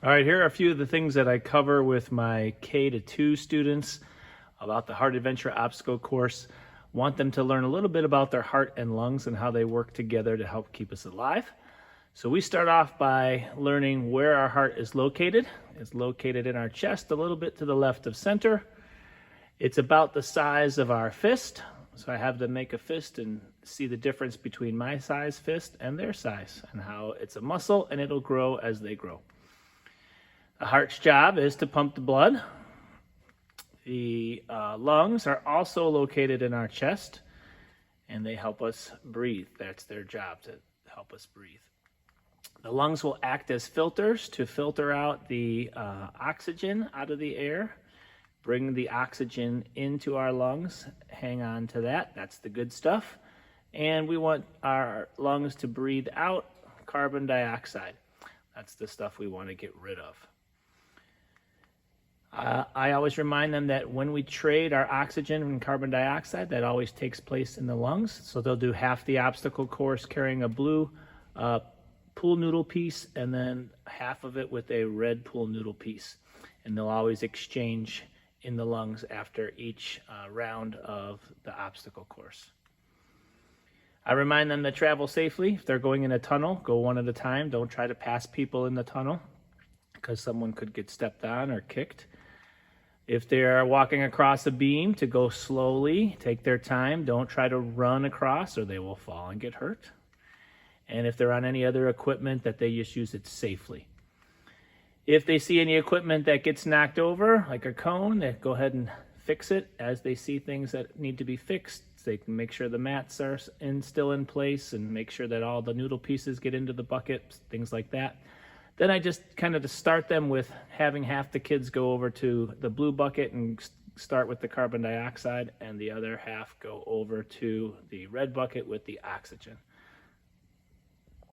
All right, here are a few of the things that I cover with my K-2 students about the Heart Adventure Obstacle Course. Want them to learn a little bit about their heart and lungs and how they work together to help keep us alive. So we start off by learning where our heart is located. It's located in our chest, a little bit to the left of center. It's about the size of our fist. So I have them make a fist and see the difference between my size fist and their size and how it's a muscle and it'll grow as they grow. The heart's job is to pump the blood. The lungs are also located in our chest, and they help us breathe. That's their job, to help us breathe. The lungs will act as filters to filter out the oxygen out of the air, bring the oxygen into our lungs, hang on to that. That's the good stuff. And we want our lungs to breathe out carbon dioxide. That's the stuff we want to get rid of. I always remind them that when we trade our oxygen and carbon dioxide, that always takes place in the lungs. So they'll do half the obstacle course carrying a blue pool noodle piece and then half of it with a red pool noodle piece. And they'll always exchange in the lungs after each round of the obstacle course. I remind them to travel safely. If they're going in a tunnel, go one at a time. Don't try to pass people in the tunnel because someone could get stepped on or kicked. If they're walking across a beam, to go slowly, take their time. Don't try to run across or they will fall and get hurt. And if they're on any other equipment, that they just use it safely. If they see any equipment that gets knocked over, like a cone, they go ahead and fix it as they see things that need to be fixed. So they can make sure the mats are still in place and make sure that all the noodle pieces get into the bucket, things like that. Then I just kind of start them with having half the kids go over to the blue bucket and start with the carbon dioxide and the other half go over to the red bucket with the oxygen.